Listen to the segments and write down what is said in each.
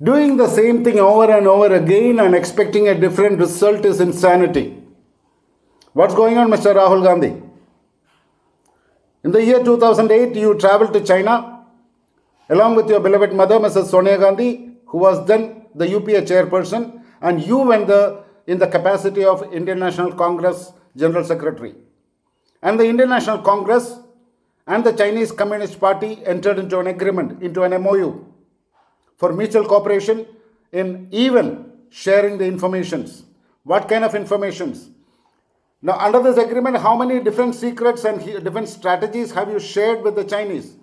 Doing the same thing over and over again and expecting a different result is insanity. What's going on, Mr. Rahul Gandhi? In the year 2008, you traveled to China along with your beloved mother, Mrs. Sonia Gandhi, who was then the UPA chairperson, and you went in the capacity of Indian National Congress General Secretary. And the Indian National Congress and the Chinese Communist Party entered into an agreement, into an MOU for mutual cooperation in even sharing the informations. What kind of informations? Now, under this agreement, how many different secrets and different strategies have you shared with the Chinese?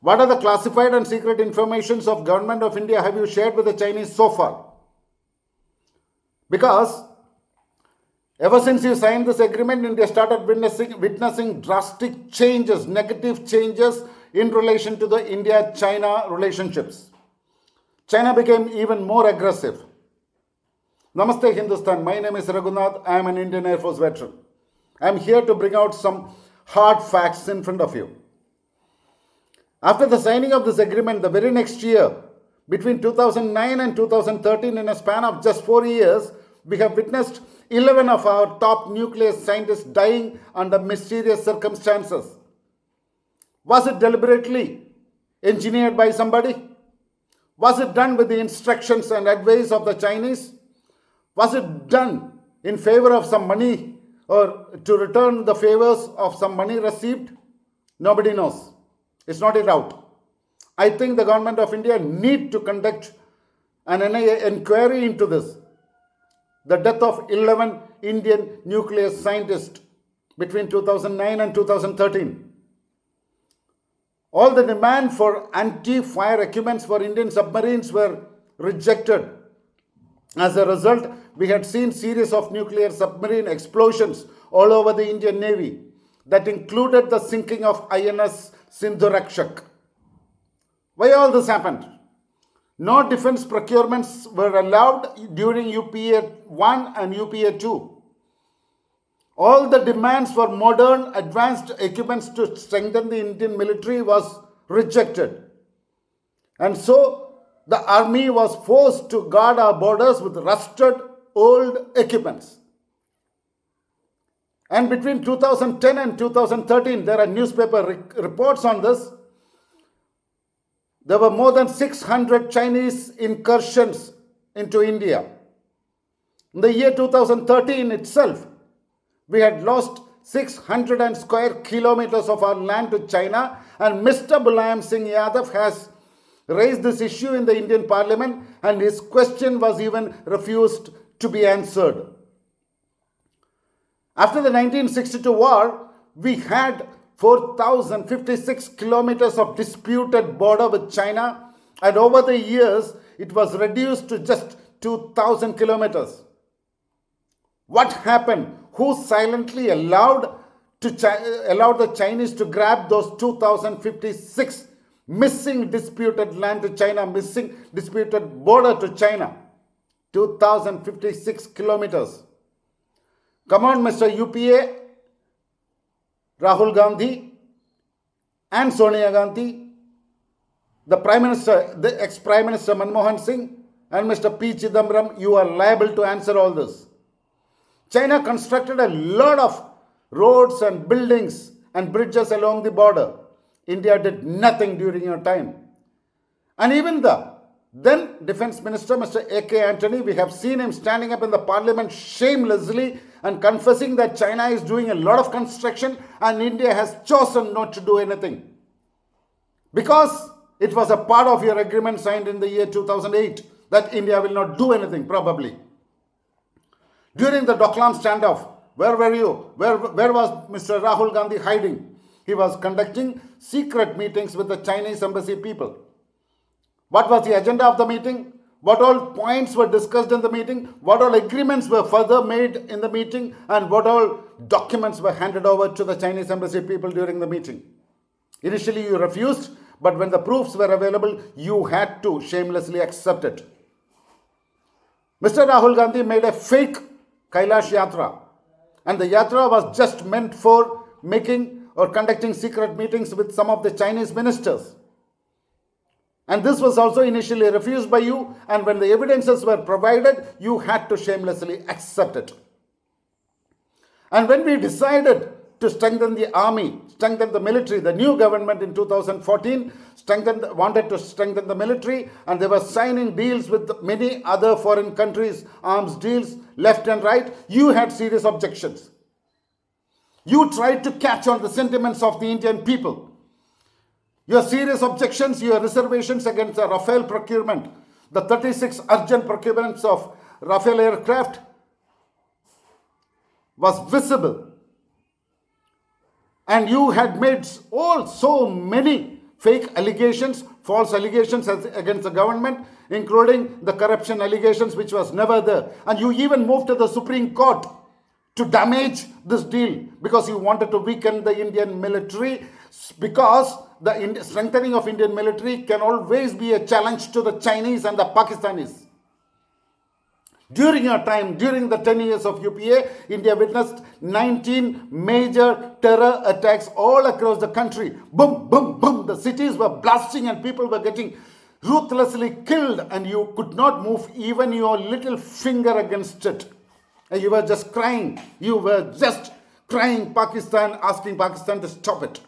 What are the classified and secret informations of Government of India have you shared with the Chinese so far? Because ever since you signed this agreement, India started witnessing drastic changes, negative changes in relation to the India-China relationships. China became even more aggressive. Namaste Hindustan, my name is Raghunath, I am an Indian Air Force veteran. I am here to bring out some hard facts in front of you. After the signing of this agreement, the very next year, between 2009 and 2013, in a span of just 4 years, we have witnessed 11 of our top nuclear scientists dying under mysterious circumstances. Was it deliberately engineered by somebody? Was it done with the instructions and advice of the Chinese? Was it done in favor of some money or to return the favors of some money received? Nobody knows. It's not yet out. I think the Government of India need to conduct an inquiry into this. The death of 11 Indian nuclear scientists between 2009 and 2013. All the demand for anti-fire equipments for Indian submarines were rejected. As a result, we had seen series of nuclear submarine explosions all over the Indian Navy that included the sinking of INS Sindhurakshak. Why all this happened? No defense procurements were allowed during UPA 1 and UPA 2. All the demands for modern advanced equipments to strengthen the Indian military was rejected. And so the army was forced to guard our borders with rusted old equipments. And between 2010 and 2013, there are newspaper reports on this. There were more than 600 Chinese incursions into India. In the year 2013 itself, we had lost 600 square kilometers of our land to China, and Mr. Mulayam Singh Yadav has raised this issue in the Indian Parliament, and his question was even refused to be answered. After the 1962 war, we had 4,056 kilometers of disputed border with China, and over the years, it was reduced to just 2,000 kilometers. What happened? Who silently allowed the Chinese to grab those 2,056 missing disputed land to China, missing disputed border to China? 2,056 kilometers. Come on, Mr. UPA, Rahul Gandhi and Sonia Gandhi, the Prime Minister, the ex-Prime Minister Manmohan Singh and Mr. P. Chidambaram, you are liable to answer all this. China constructed a lot of roads and buildings and bridges along the border. India did nothing during your time. And even the then Defense Minister, Mr. A.K. Antony, we have seen him standing up in the Parliament shamelessly and confessing that China is doing a lot of construction and India has chosen not to do anything. Because it was a part of your agreement signed in the year 2008 that India will not do anything, probably. During the Doklam standoff, where were you? Where was Mr. Rahul Gandhi hiding? He was conducting secret meetings with the Chinese embassy people. What was the agenda of the meeting? What all points were discussed in the meeting? What all agreements were further made in the meeting? And what all documents were handed over to the Chinese embassy people during the meeting? Initially, you refused, but when the proofs were available, you had to shamelessly accept it. Mr. Rahul Gandhi made a fake Kailash Yatra, and the Yatra was just meant for making or conducting secret meetings with some of the Chinese ministers. And this was also initially refused by you, and when the evidences were provided, you had to shamelessly accept it. And when we decided to strengthen the army, strengthen the military, the new government in 2014 wanted to strengthen the military, and they were signing deals with many other foreign countries, arms deals left and right, you had serious objections. You tried to catch on the sentiments of the Indian people. Your serious objections, your reservations against the Rafale procurement, the 36 urgent procurements of Rafale aircraft was visible. And you had made so many fake allegations, false allegations against the government, including the corruption allegations which was never there. And you even moved to the Supreme Court to damage this deal because you wanted to weaken the Indian military, because the strengthening of Indian military can always be a challenge to the Chinese and the Pakistanis. During your time, during the 10 years of UPA, India witnessed 19 major terror attacks all across the country. Boom, boom, boom. The cities were blasting and people were getting ruthlessly killed, and you could not move even your little finger against it. And you were just crying. You were just crying Pakistan, asking Pakistan to stop it.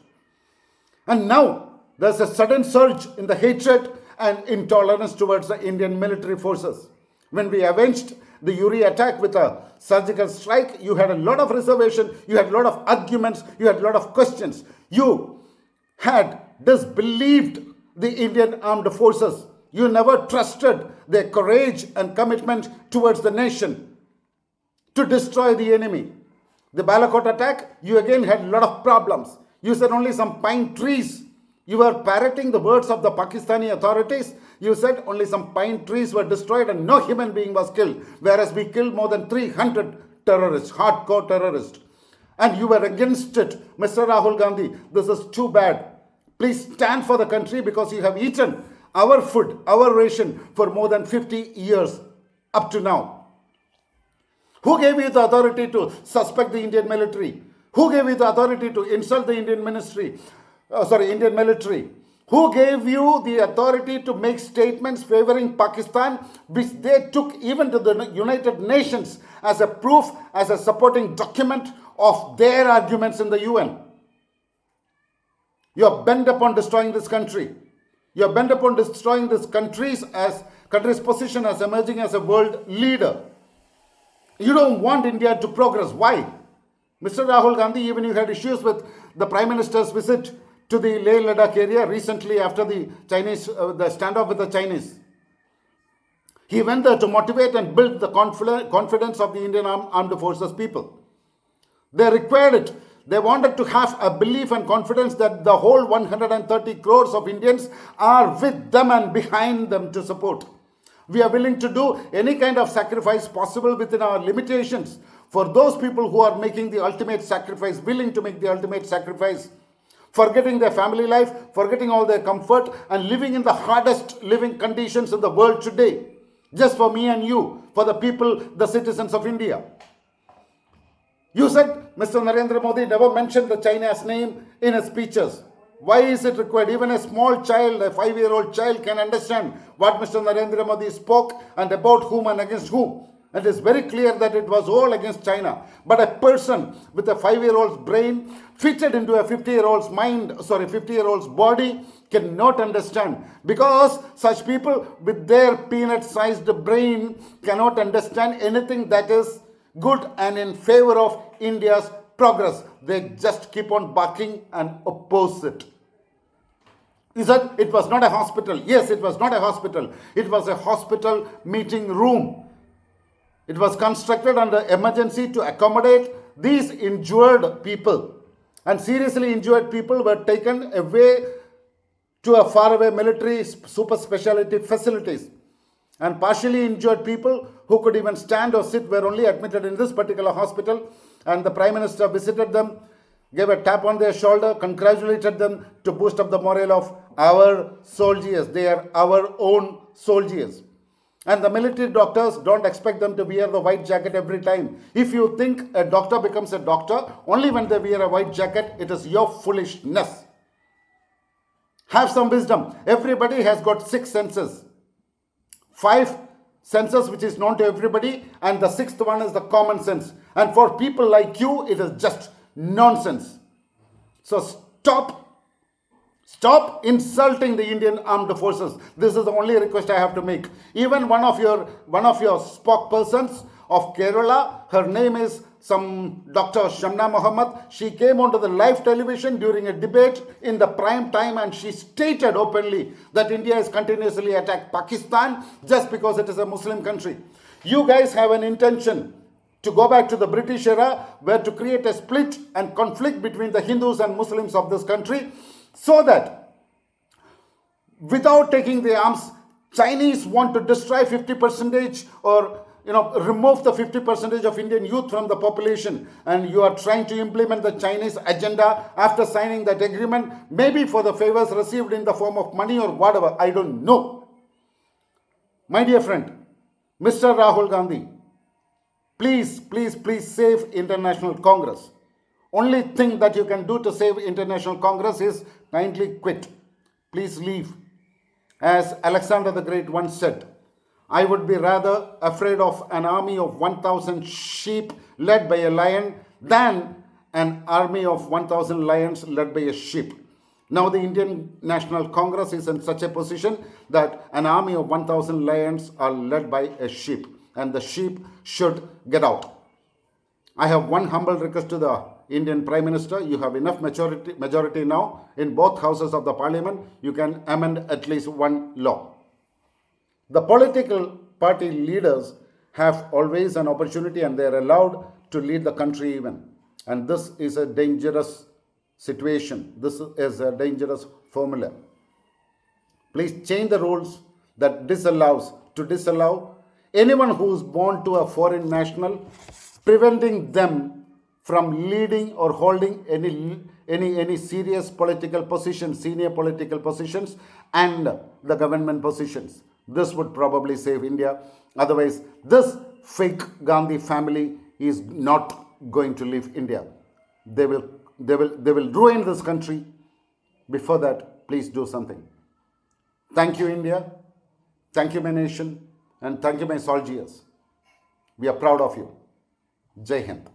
And now there's a sudden surge in the hatred and intolerance towards the Indian military forces. When we avenged the Uri attack with a surgical strike, you had a lot of reservation, you had a lot of arguments, you had a lot of questions. You had disbelieved the Indian armed forces. You never trusted their courage and commitment towards the nation to destroy the enemy. The Balakot attack, you again had a lot of problems. You said only some pine trees. You were parroting the words of the Pakistani authorities. You said only some pine trees were destroyed and no human being was killed, whereas we killed more than 300 terrorists, hardcore terrorists. And you were against it. Mr. Rahul Gandhi, this is too bad. Please stand for the country, because you have eaten our food, our ration for more than 50 years up to now. Who gave you the authority to suspect the Indian military? Who gave you the authority to insult the Indian Indian military? Who gave you the authority to make statements favoring Pakistan, which they took even to the United Nations as a proof, as a supporting document of their arguments in the UN? You are bent upon destroying this country. You are bent upon destroying this country's position as emerging as a world leader. You don't want India to progress. Why? Mr. Rahul Gandhi, even you had issues with the Prime Minister's visit to the Leh Ladakh area recently after the standoff with the Chinese. He went there to motivate and build the confidence of the Indian armed forces people. They required it. They wanted to have a belief and confidence that the whole 130 crores of Indians are with them and behind them to support. We are willing to do any kind of sacrifice possible within our limitations for those people who are making the ultimate sacrifice, willing to make the ultimate sacrifice, forgetting their family life, forgetting all their comfort, and living in the hardest living conditions in the world today, just for me and you, for the people, the citizens of India. You said Mr. Narendra Modi never mentioned the China's name in his speeches. Why is it required? Even a small child, a 5-year-old child, can understand what Mr. Narendra Modi spoke and about whom and against whom. And it is very clear that it was all against China. But a person with a 5-year-old's brain fitted into a 50-year-old's body cannot understand. Because such people with their peanut-sized brain cannot understand anything that is good and in favor of India's progress. They just keep on barking and oppose it. He said it was not a hospital. Yes, it was not a hospital. It was a hospital meeting room. It was constructed under emergency to accommodate these injured people. And seriously injured people were taken away to a faraway military super specialty facilities. And partially injured people who could even stand or sit were only admitted in this particular hospital. And the Prime Minister visited them, gave a tap on their shoulder, congratulated them to boost up the morale of our soldiers. They are our own soldiers. And the military doctors, don't expect them to wear the white jacket every time. If you think a doctor becomes a doctor only when they wear a white jacket, it is your foolishness. Have some wisdom. Everybody has got six senses. Five senses which is known to everybody, and the sixth one is the common sense. And for people like you, it is just nonsense. So stop insulting the Indian armed forces. This is the only request I have to make. Even one of your spokespersons of Kerala, her name is some Dr. Shamna Muhammad. She came onto the live television during a debate in the prime time, and she stated openly that India has continuously attacked Pakistan just because it is a Muslim country. You guys have an intention to go back to the British era, where to create a split and conflict between the Hindus and Muslims of this country, so that without taking the arms, Chinese want to destroy 50% or remove the 50% of Indian youth from the population, and you are trying to implement the Chinese agenda after signing that agreement, maybe for the favors received in the form of money or whatever, I don't know. My dear friend, Mr. Rahul Gandhi, please save International Congress. Only thing that you can do to save International Congress is kindly quit. Please leave. As Alexander the Great once said, I would be rather afraid of an army of 1,000 sheep led by a lion than an army of 1,000 lions led by a sheep. Now the Indian National Congress is in such a position that an army of 1,000 lions are led by a sheep, and the sheep should get out. I have one humble request to the Indian Prime Minister. You have enough majority now in both houses of the parliament. You can amend at least one law. The political party leaders have always an opportunity, and they are allowed to lead the country even. And this is a dangerous situation. This is a dangerous formula. Please change the rules that disallow anyone who is born to a foreign national, preventing them from leading or holding any serious political positions, senior political positions, and the government positions. This would probably save India. Otherwise, this fake Gandhi family is not going to leave India. They will ruin this country. Before that, please do something. Thank you, India. Thank you, my nation. And thank you, my soldiers. We are proud of you. Jai Hind.